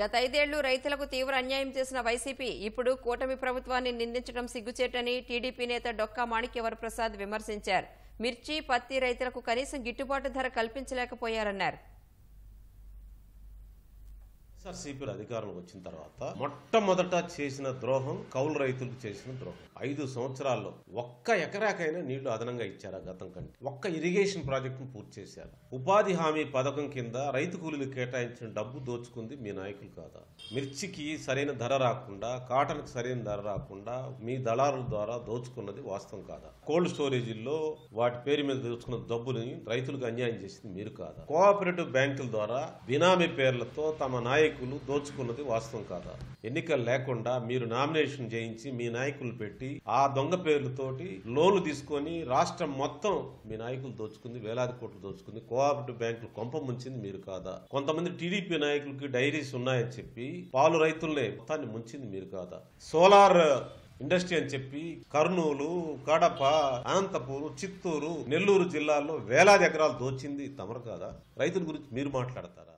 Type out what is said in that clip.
గత 5 ఏళ్లు రైతులకు తీవ్ర అన్యాయం చేసిన వైసీపీ ఇప్పుడు కూటమి ప్రభుత్వాన్ని నిందించడం సిగ్గుచేటని టీడీపీ నేత డొక్కా మాణిక్యవరప్రసాద్ విమర్శించారు. మిర్చి, పత్తి రైతులకు కనీసం గిట్టుబాటు ధర కల్పించలేకపోయారన్నారు. వైఎస్ఆర్సీపీ అధికారంలోకి వచ్చిన తర్వాత మొట్టమొదట చేసిన ద్రోహం కౌలు రైతులకు చేసిన ద్రోహం. 5 సంవత్సరాల్లో ఒక్క ఎకరాకైనా నీళ్లు అదనంగా ఇచ్చారా? గతం కంటే ఒక్క ఇరిగేషన్ ప్రాజెక్టును పూర్తి చేశారు. ఉపాధి హామీ పథకం కింద రైతు కూలీలు కేటాయించిన డబ్బు దోచుకుంది మీ నాయకులు కాదా? మిర్చికి సరైన ధర రాకుండా, కాటన్కి సరైన ధర రాకుండా మీ దళారుల ద్వారా దోచుకున్నది వాస్తవం కాదా? కోల్డ్ స్టోరేజీల్లో వాటి పేరు మీద దోచుకున్న డబ్బుని రైతులకు అన్యాయం చేసింది మీరు కాదా? కోఆపరేటివ్ బ్యాంకుల ద్వారా బినామీ పేర్లతో తమ నాయకులు దోచుకున్నది వాస్తవం కాదా? ఎన్నికలు లేకుండా మీరు నామినేషన్ చేయించి మీ నాయకులు పెట్టి ఆ దొంగ పేర్లతోటి లోన్లు తీసుకొని రాష్ట్రం మొత్తం మీ నాయకులు దోచుకుంది, వేలాది కోట్లు దోచుకుంది. కోఆపరేటివ్ బ్యాంకులు కొంప ముంచింది మీరు కాదా? కొంతమంది టీడీపీ నాయకులకి డైరీస్ ఉన్నాయని చెప్పి పాలు రైతుల్నే మొత్తాన్ని ముంచింది మీరు కాదా? సోలార్ ఇండస్ట్రీ అని చెప్పి కర్నూలు, కడప, అనంతపూర్, చిత్తూరు, నెల్లూరు జిల్లాల్లో వేలాది ఎకరాలు దోచింది తమరు కాదా? రైతుల గురించి మీరు మాట్లాడతారా?